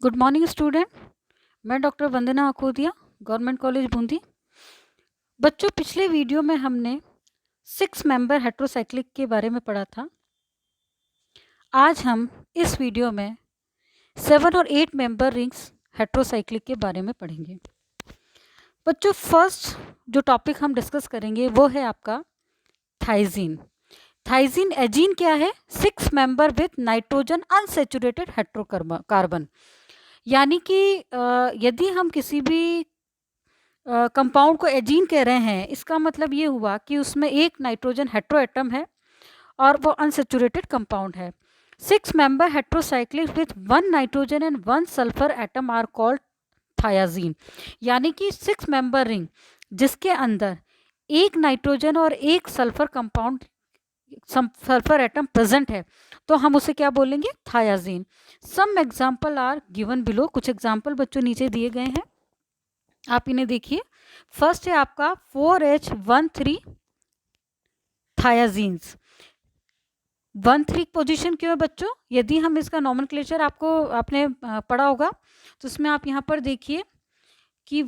Good morning student. मैं doctor वंदना Akodia, government college Bundi. बच्चों, पिछले वीडियो में हमने 6 मेंबर हेट्रोसाइक्लिक के बारे में पढ़ा था। आज हम इस वीडियो में 7 और 8 मेंबर रिंग्स हेट्रोसाइक्लिक के बारे में पढ़ेंगे। बच्चों, फर्स्ट जो टॉपिक हम डिस्कस करेंगे वो है आपका थाइजीन। थाइजीन एजीन क्या है? 6 मेंबर विथ नाइट्रोजन अनसेचुरेटेड हेट्रोकार्बन। यानी कि यदि हम किसी भी कंपाउंड को एजीन कह रहे हैं, इसका मतलब ये हुआ कि उसमें एक नाइट्रोजन हेट्रो एटम है और वो अनसेचुरेटेड कंपाउंड है। 6 member heterocyclic with 1 nitrogen and 1 sulphur atom are called thiazine. यानी कि 6 मेंबर रिंग जिसके अंदर एक नाइट्रोजन और एक sulphur compound sulphur atom present है, तो हम उसे क्या बोलेंगे? Thiazine. Some example are given below. कुछ एग्जाम्पल बच्चों नीचे दिए गए हैं, आप इन्हें देखिए। फर्स्ट है आपका 4H13 थायाजीन्स। 1,3 पोजीशन क्यों है बच्चों? यदि हम इसका नॉमेनक्लेचर आपने पढ़ा होगा, तो उसमें आप यहाँ पर देखिए कि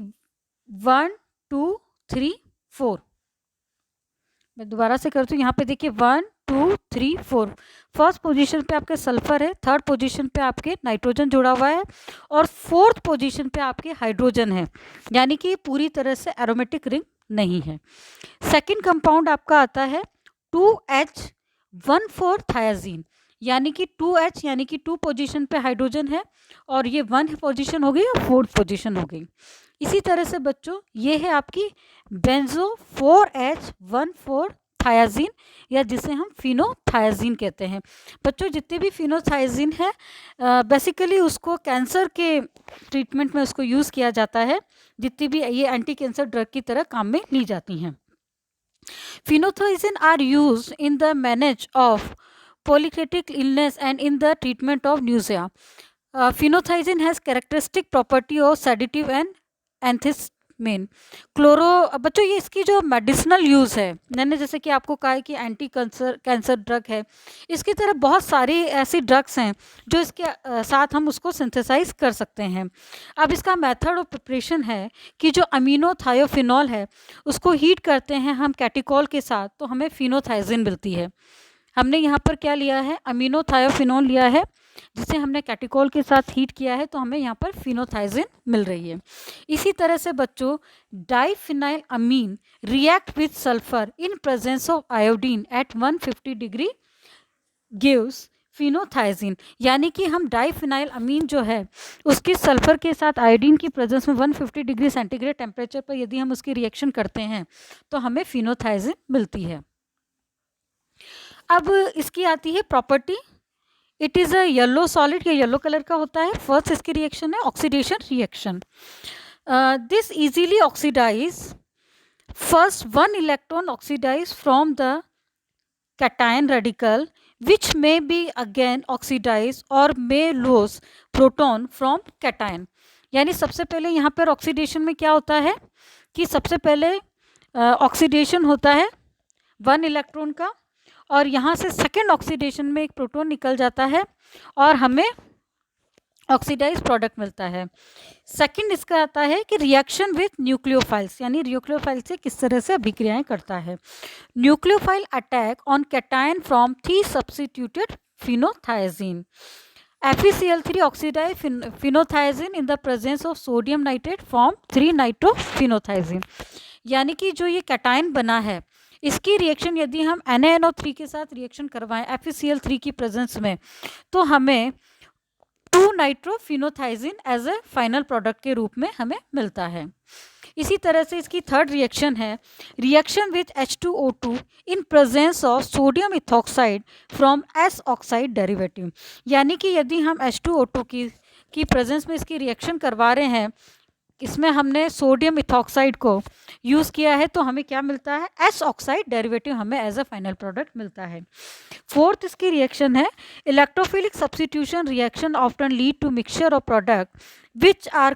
1 2 3 4। मैं दोबारा से करती हूँ। यहाँ पे देखिए 1 2 3 4। फर्स्ट पोजीशन पे आपके सल्फर है, थर्ड पोजीशन पे आपके नाइट्रोजन जुड़ा हुआ है और फोर्थ पोजीशन पे आपके हाइड्रोजन है। यानी कि पूरी तरह से एरोमेटिक रिंग नहीं है। सेकंड कंपाउंड आपका आता है 2H14 थायाजीन। यानी कि 2H यानी कि 2 पोजीशन पे हाइड्रोजन है और ये 1 पोजीशन हो गई और 4th पोजीशन हो गई। इसी तरह से बच्चों ये है आपकी बेंजो 4H14 थायाजीन, या जिसे हम फिनोथायाजीन कहते हैं। बच्चों, जितने भी फिनोथायाजीन है बेसिकली उसको कैंसर के ट्रीटमेंट में उसको यूज़ किया जाता है। जितनी भी ये एंटी कैंसर ड्रग की तरह काम में ली जाती हैं। Phenothiazine are used in the manage of polycytic illness and in the treatment of nausea. Phenothiazine has characteristic property of sedative and antihistamine. बच्चों, ये इसकी जो मेडिसिनल यूज़ है, मैंने जैसे कि आपको कहा है कि एंटी कैंसर ड्रग है, इसकी तरह बहुत सारी ऐसी ड्रग्स हैं जो इसके साथ हम उसको सिंथेसाइज कर सकते हैं। अब इसका मेथड ऑफ प्रिपरेशन है कि जो अमीनोथायोफिनॉल है उसको हीट करते हैं हम कैटिकॉल के साथ, तो हमें फिनोथायाजीन मिलती है। हमने यहाँ पर क्या लिया है? अमीनोथायोफिनॉल लिया है, जिसे हमने कैटिकॉल के साथ हीट किया है, तो हमें यहाँ पर फिनोथायाजीन मिल रही है। इसी तरह से बच्चों, diphenyl amine react with sulphur in presence of iodine at 150 degree gives phenothiazine. यानी कि हम डाइफिनाइल अमीन जो है उसकी सल्फर के साथ आयोडीन की प्रेजेंस में 150 डिग्री सेंटीग्रेड टेम्परेचर पर यदि हम उसकी रिएक्शन करते हैं तो हमें फिनोथायाजीन मिलती है। अब इसकी आती है property. It is a yellow solid, या येलो कलर का होता है। फर्स्ट इसकी रिएक्शन है oxidation reaction. This easily oxidize. First 1 electron oxidize from the cation radical which may be again oxidized or may lose proton from cation। यानी सबसे पहले यहाँ पर ऑक्सीडेशन में क्या होता है कि सबसे पहले ऑक्सीडेशन होता है 1 इलेक्ट्रॉन का, और यहाँ से सेकेंड ऑक्सीडेशन में एक प्रोटॉन निकल जाता है और हमें ऑक्सीडाइज प्रोडक्ट मिलता है। सेकंड इसका आता है कि रिएक्शन विथ न्यूक्लियोफाइल्स, यानी न्यूक्लियोफाइल से किस तरह से अभिक्रियाएं करता है। Nucleophile attack on cation from 3 substituted phenothiazine. FeCl3 oxidize phenothiazine in the presence of sodium nitrate from 3 nitrophenothiazine. यानी कि जो ये कैटायन बना है इसकी रिएक्शन यदि हम NaNO3 के साथ रिएक्शन करवाएं FeCl3 की प्रेजेंस में, तो हमें 2 नाइट्रोफिनोथायाजीन एज ए फाइनल प्रोडक्ट के रूप में हमें मिलता है। इसी तरह से इसकी थर्ड रिएक्शन है reaction with H2O2 in presence of sodium ethoxide from S oxide derivative. यानी कि यदि हम H2O2 की प्रेजेंस में इसकी रिएक्शन करवा रहे हैं, इसमें हमने सोडियम इथॉक्साइड को यूज़ किया है, तो हमें क्या मिलता है? एस ऑक्साइड डेरिवेटिव हमें एज अ फाइनल प्रोडक्ट मिलता है। फोर्थ इसकी रिएक्शन है electrophilic substitution reaction often lead to mixture of product which are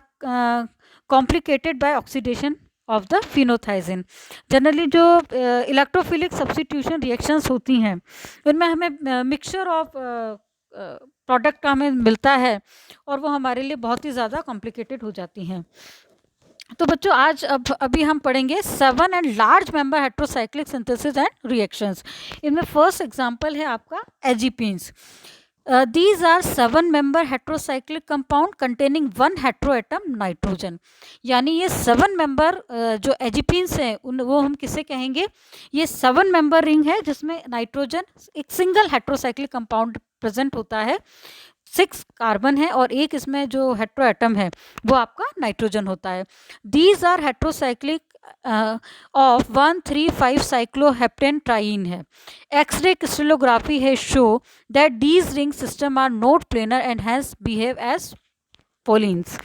complicated by oxidation of the phenothiazine. Generally जो इलेक्ट्रोफिलिक सब्स्टिट्यूशन रिएक्शंस होती हैं उनमें हमें मिक्सचर ऑफ प्रोडक्ट हमें मिलता है और वो हमारे लिए बहुत ही ज़्यादा कॉम्प्लिकेटेड हो जाती हैं। तो बच्चों आज अभी हम पढ़ेंगे 7 and large member heterocyclic synthesis and reactions. इनमें फर्स्ट एग्जांपल है आपका एजिपीन्स। These are 7 member heterocyclic compound containing 1 heteroatom nitrogen. यानी ये 7 मेंबर जो एजिपीन्स हैं वो हम किसे कहेंगे, ये 7 मेंबर रिंग है जिसमें नाइट्रोजन एक सिंगल हेट्रोसाइक्लिक कंपाउंड प्रेजेंट होता है, 6 कार्बन है और एक इसमें जो हेट्रोएटम है वो आपका नाइट्रोजन होता है। These are heterocyclic of 1,3,5 cycloheptane triene है। एक्सरे क्रिस्टलोग्राफी है show that these ring system are not planar and hence behave as polyenes.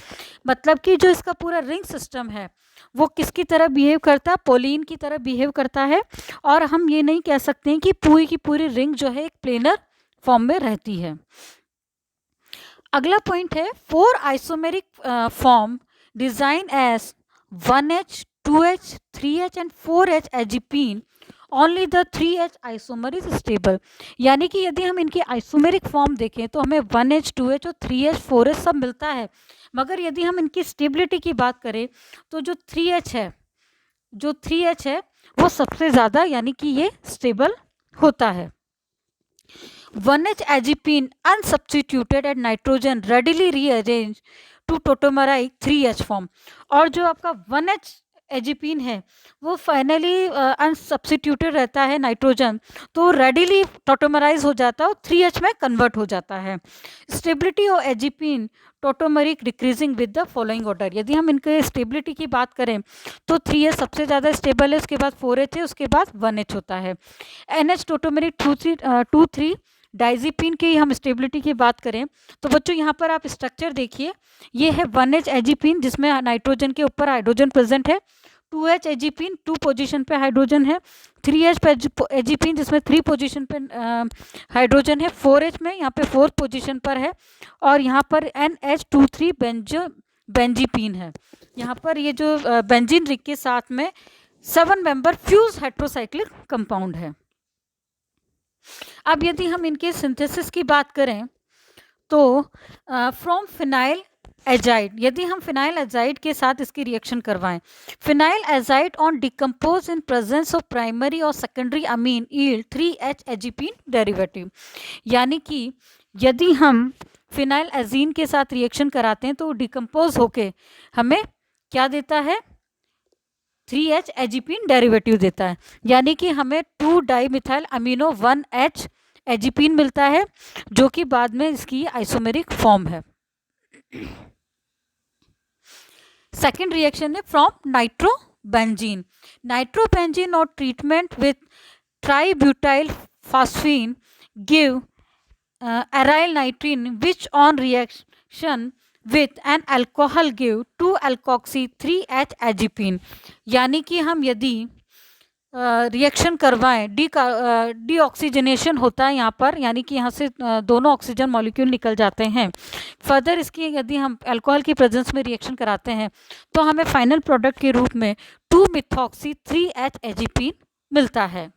मतलब कि जो इसका पूरा रिंग सिस्टम है वो किसकी तरह बिहेव करता है, पोलिन की तरह बिहेव करता है। और हम ये नहीं कह सकते हैं कि पूरी की पूरी रिंग जो है एक प्लेनर फॉर्म में रहती है। अगला पॉइंट है 4 isomeric form design as 1H 2H 3H and 4H azepine only the 3H isomer is stable. यानी कि यदि हम इनकी आइसोमेरिक फॉर्म देखें तो हमें 1H 2H और 3H 4H सब मिलता है, मगर यदि हम इनकी स्टेबिलिटी की बात करें तो जो 3H है वो सबसे ज़्यादा यानी कि ये स्टेबल होता है। 1H azepine unsubstituted and nitrogen readily rearrange to tautomeric 3H form. और जो आपका 1H एजिपीन है वो फाइनली अनसब्स्टिट्यूटेड रहता है नाइट्रोजन, तो रेडिली टोटोमराइज हो जाता है और 3H में कन्वर्ट हो जाता है। Stability of azepine tautomeric decreasing with the following order. यदि हम इनके स्टेबिलिटी की बात करें तो 3H सबसे ज़्यादा स्टेबल है, उसके बाद 4H है, उसके बाद 1H होता है। NH टोटोमरिक 2,3 डाइजिपिन की हम स्टेबिलिटी की बात करें तो बच्चों यहाँ पर आप स्ट्रक्चर देखिए, ये है 1H एजिपीन जिसमें नाइट्रोजन के ऊपर हाइड्रोजन प्रेजेंट है, 2H एजिपीन 2 पोजीशन पे हाइड्रोजन है, 3H एजिपीन जिसमें 3 पोजीशन पे हाइड्रोजन है, 4H में यहाँ पे 4th पोजीशन पर है, और यहाँ पर NH23 बेंजीपीन है। यहाँ पर ये जो बेंजीन रिंग के साथ में 7 मेंबर फ्यूज हेट्रोसाइक्लिक कंपाउंड है। अब यदि हम इनके सिंथेसिस की बात करें तो फ्रॉम फिनाइल एजाइड, यदि हम फिनाइल एजाइड के साथ इसकी रिएक्शन करवाएं, phenyl azide on decompose in presence of primary और secondary amine yield 3H azepine derivative. यानी कि यदि हम फिनाइल एजीन के साथ रिएक्शन कराते हैं तो डिकम्पोज होके हमें क्या देता है, 3H एजिपीन डेरिवेटिव देता है। यानी कि हमें 2 डाइमिथाइल अमीनो 1H एजिपीन मिलता है जो कि बाद में इसकी आइसोमेरिक फॉर्म है। सेकेंड रिएक्शन है फ्रॉम नाइट्रोबेंजीन। नाइट्रोबेंजीन और treatment with tributyl phosphine give aryl nitrine which on reaction with an alcohol give 2-alkoxy 3H एजिपीन। यानी कि हम यदि रिएक्शन करवाएं, डीऑक्सीजनेशन होता है यहाँ पर, यानी कि यहाँ से दोनों ऑक्सीजन मॉलिक्यूल निकल जाते हैं। फर्दर इसकी यदि हम अल्कोहल की प्रेजेंस में रिएक्शन कराते हैं तो हमें फाइनल प्रोडक्ट के रूप में 2-मिथॉक्सी 3H एजिपीन मिलता है।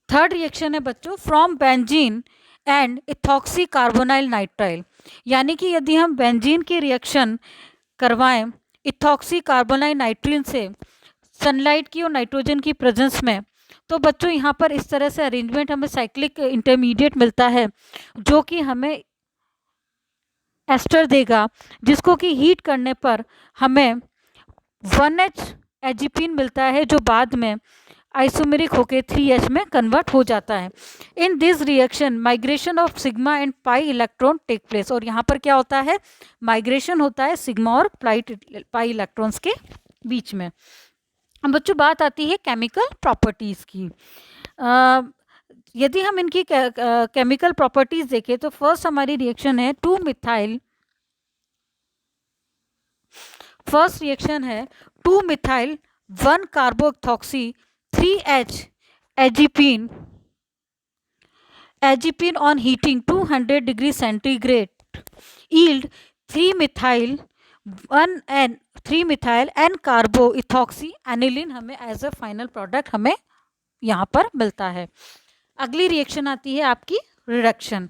थर्ड रिएक्शन है बच्चों from benzene and ethoxy carbonyl nitrile. यानी कि यदि हम बेंजीन की रिएक्शन करवाएं इथॉक्सी कार्बोनाइल नाइट्रिल से सनलाइट की और नाइट्रोजन की प्रेजेंस में, तो बच्चों यहाँ पर इस तरह से अरेंजमेंट हमें साइक्लिक इंटरमीडिएट मिलता है जो कि हमें एस्टर देगा, जिसको कि हीट करने पर हमें 1H एजिपीन मिलता है जो बाद में आइसोमेरिक होके 3H में कन्वर्ट हो जाता है। In this reaction migration of sigma and pi electron take place. और यहाँ पर क्या होता है, माइग्रेशन होता है सिग्मा और पाई इलेक्ट्रॉन्स के बीच में। अब बच्चों बात आती है केमिकल प्रॉपर्टीज़ की। यदि हम इनकी केमिकल प्रॉपर्टीज़ देखें तो फर्स्ट हमारी रिएक्शन है 2-मिथाइल, फर्स्ट रिएक्शन है two methyl one carboxy 3H azepine on heating 200 degree centigrade yield three methyl three methyl N carbo ethoxy aniline हमें एज अ फाइनल प्रोडक्ट हमें यहाँ पर मिलता है। अगली रिएक्शन आती है आपकी reduction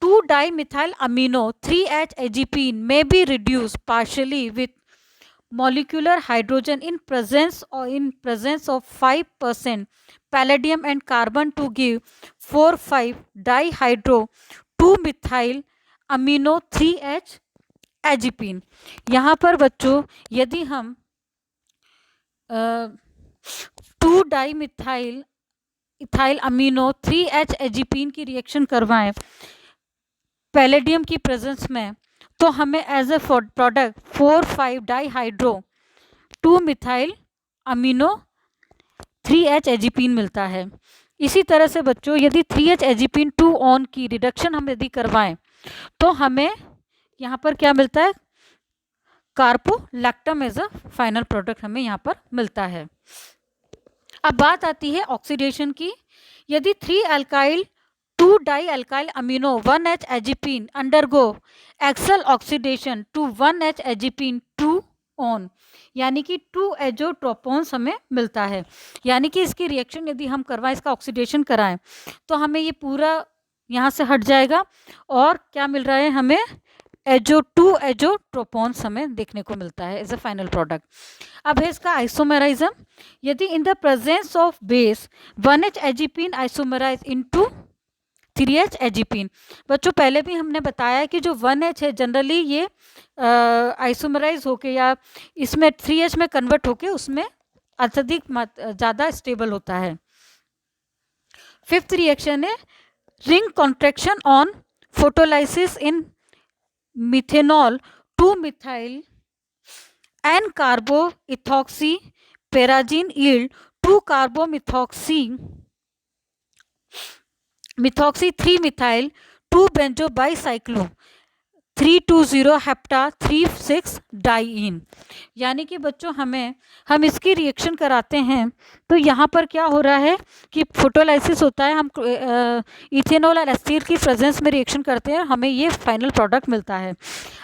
2-dimethyl amino 3H-AGPene may be reduced partially with molecular hydrogen in presence of 5% palladium and carbon to give 4,5-dihydro 2-methyl amino 3H-AGPene। यहाँ पर बच्चों यदि हम 2-डाईमिथाइल इथाइल अमीनो 3H-AGPene की रिएक्शन करवाएं पैलेडियम की प्रेजेंस में, तो हमें एज ए प्रोडक्ट 4,5-डाईहाइड्रो 2-मिथाइल अमीनो 3H-AGPene मिलता है। इसी तरह से बच्चों यदि 3H-AGPene 2 ऑन की रिडक्शन हम यदि करवाएं तो हमें यहाँ पर क्या मिलता है, कार्पोलैक्टम एज अ फाइनल प्रोडक्ट हमें यहाँ पर मिलता है। अब बात आती है ऑक्सीडेशन की। यदि three alkyl two dialkyl amino 1H-AGPene undergo excel oxidation to 1H-AGPene 2 on, यानी कि 2 एजोट्रोपोन्स हमें मिलता है। यानी कि इसकी रिएक्शन यदि हम करवाएं, इसका ऑक्सीडेशन कराएं, तो हमें ये पूरा यहाँ से हट जाएगा और क्या मिल रहा है हमें, 2 एजोट्रोपोन्स हमें देखने को मिलता है एज अ फाइनल प्रोडक्ट। अब है इसका आइसोमेराइज्म। यदि in the presence of base 1H-AGPene isomerize into 3H-AGPene। बच्चों पहले भी हमने बताया कि जो 1H है जनरली ये आइसोमराइज होके या इसमें 3H में कन्वर्ट होके उसमें अत्यधिक ज़्यादा स्टेबल होता है। फिफ्थ रिएक्शन है ring contraction on photolysis in methanol two methyl N carbo ethoxy pyrazine yield two carbomethoxy methoxy three methyl two benzo bicyclo 3,2,0 hepta 3,6-डाईइन। यानी कि बच्चों हम इसकी रिएक्शन कराते हैं तो यहाँ पर क्या हो रहा है कि फोटोलाइसिस होता है, हम इथेनॉल और एस्टील की प्रेजेंस में रिएक्शन करते हैं, हमें ये फाइनल प्रोडक्ट मिलता है।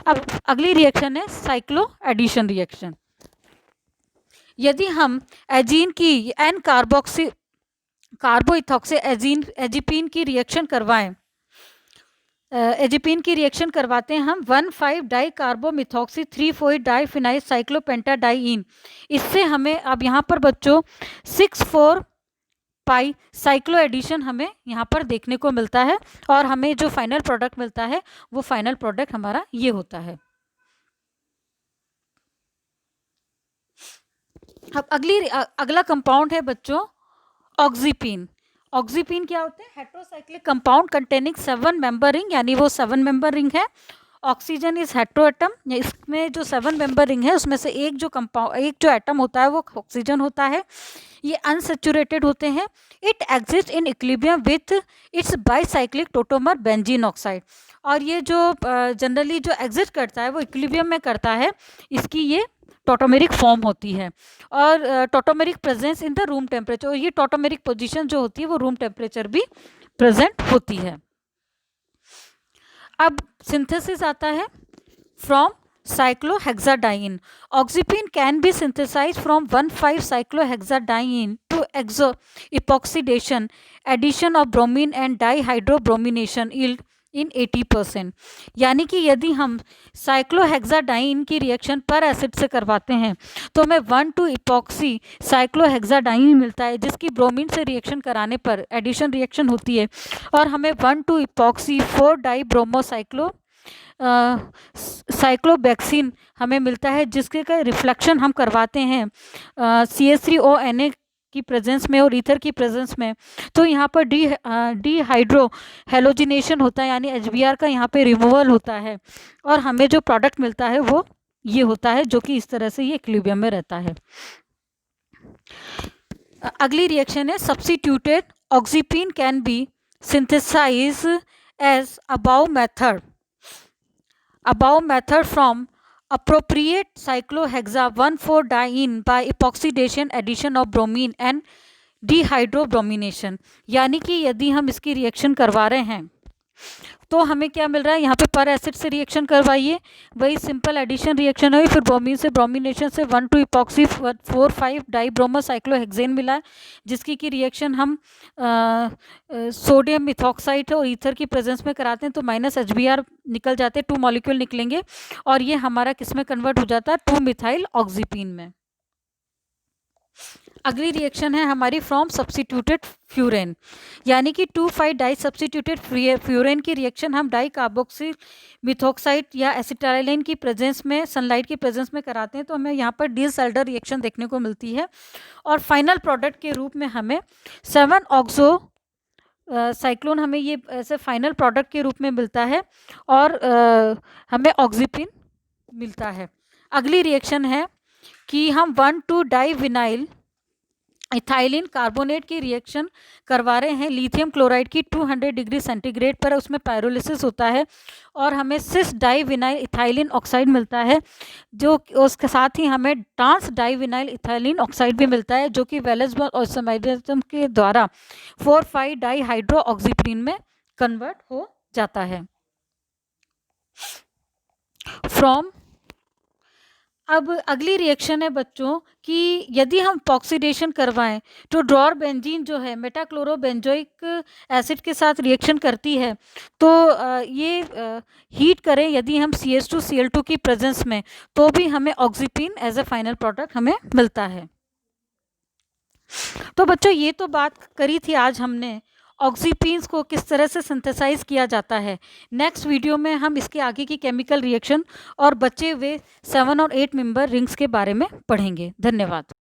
अब अगली रिएक्शन है साइक्लो एडिशन रिएक्शन। यदि हम एजीन की एन कार्बोइथॉक्सी एजीपीन की रिएक्शन करवाएं, एजीपीन की रिएक्शन करवाते हैं हम 1,5-डाईकार्बोमिथॉक्सी 3,4-डाईफिनाइल साइक्लोपेंटाडाईइन। इससे हमें अब यहाँ पर बच्चों 6,4-पाई साइक्लो एडिशन हमें यहाँ पर देखने को मिलता है और हमें जो फाइनल प्रोडक्ट मिलता है वो फाइनल प्रोडक्ट हमारा ये होता है। अब अगला कंपाउंड है बच्चों ऑक्सीपीन। ऑक्सीपीन क्या होते हैं, heterocyclic compound containing 7 member ring, यानी वो 7 मेंबर रिंग है। ऑक्सीजन इज हेट्रोएटम, इसमें जो 7 मेंबर रिंग है उसमें से एक जो एटम होता है वो ऑक्सीजन होता है। ये अनसेचुरेटेड होते हैं। It exist in equilibrium with its bicyclic tautomer benzene oxide. और ये जो जनरली जो एग्जिस्ट करता है वो इक्विलिब्रियम में करता है, इसकी ये टोटोमेरिक फॉर्म होती है और tautomeric presence in the room temperature. और ये टोटोमेरिक पोजीशन जो होती है वो रूम टेम्परेचर भी प्रेजेंट होती है। अब सिंथेसिस आता है from cyclohexadiene. Oxypine can be synthesized from 1,5-cyclohexadiene to epoxidation, addition of bromine and dihydrobromination yield in 80%। यानी कि यदि हम साइक्लोहेक्साडाइन की रिएक्शन पर एसिड से करवाते हैं तो हमें 1,2-इपॉक्सी साइक्लोहेक्साडाइन मिलता है, जिसकी ब्रोमीन से रिएक्शन कराने पर एडिशन रिएक्शन होती है और हमें 1,2-इपॉक्सी 4-डाईब्रोमोसाइक्लो साइक्लोबैक्सीन हमें मिलता है, जिसके का रिफ्लेक्शन हम करवाते हैं CH3ONA की प्रेजेंस में और ईथर की प्रेजेंस में, तो यहाँ पर डीहाइड्रो हेलोजिनेशन होता है, यानी HBr का यहाँ पे रिमूवल होता है और हमें जो प्रोडक्ट मिलता है वो ये होता है, जो कि इस तरह से ये इक्विलिब्रियम में रहता है। अगली रिएक्शन है substituted oxepin can be synthesize as above method from appropriate cyclohexa 1,4-diene by epoxidation addition of bromine and dihydrobromination। यानी कि यदि हम इसकी रिएक्शन करवा रहे हैं तो हमें क्या मिल रहा है यहाँ पे पर एसिड से रिएक्शन करवाइए, वही सिंपल एडिशन रिएक्शन है, फिर ब्रोमीन से ब्रोमिनेशन से 1,2 इपॉक्सी 4,5 डाइब्रोमोसाइक्लोहेक्सेन मिला है, जिसकी की रिएक्शन हम सोडियम मिथॉक्साइड और ईथर की प्रेजेंस में कराते हैं तो -HBr निकल जाते हैं, 2 मॉलिक्यूल निकलेंगे और ये हमारा किस में कन्वर्ट हो जाता है 2 मिथाइल ऑक्सीपीन में। अगली रिएक्शन है हमारी फ्रॉम सब्स्टिट्यूटेड फ्यूरेन, यानी कि 2,5 डाई सब्स्टिट्यूटेड फ्यूरेन की रिएक्शन हम डाई कार्बोक्सिल मिथॉक्साइड या एसिटाइलिन की प्रेजेंस में, सनलाइट की प्रेजेंस में कराते हैं तो हमें यहाँ पर डिसल्डर रिएक्शन देखने को मिलती है और फाइनल प्रोडक्ट के रूप में हमें 7 ऑक्सो साइक्लोन हमें ये ऐसे फाइनल प्रोडक्ट के रूप में मिलता है और हमें ऑक्सीपिन मिलता है। अगली रिएक्शन है कि हम 1,2 डाई विनाइल इथाइलिन कार्बोनेट की रिएक्शन करवा रहे हैं लिथियम क्लोराइड की 200 डिग्री सेंटीग्रेड पर, उसमें पायरोलिसिस होता है और हमें 6 डाई विनाइल इथाइलिन ऑक्साइड मिलता है, जो उसके साथ ही हमें trans di vinyl ethylene oxide भी मिलता है, जो कि वेलेस ऑस्मोलाइजेशन के द्वारा 4,5 डाई हाइड्रो ऑक्सीप्रीन में कन्वर्ट हो जाता है। फ्रॉम अब अगली रिएक्शन है बच्चों कि यदि हम ऑक्सीडेशन करवाएं तो ड्रॉर बेंजीन जो है मेटाक्लोरोबेंजोइक एसिड के साथ रिएक्शन करती है, तो ये हीट करें यदि हम CH2Cl2 की प्रेजेंस में, तो भी हमें ऑक्सीपीन एज ए फाइनल प्रोडक्ट हमें मिलता है। तो बच्चों ये तो बात करी थी आज हमने ऑक्सीपीन्स को किस तरह से सिंथेसाइज किया जाता है। नेक्स्ट वीडियो में हम इसके आगे की केमिकल रिएक्शन और बचे हुए 7 और 8 मेंबर रिंग्स के बारे में पढ़ेंगे। धन्यवाद।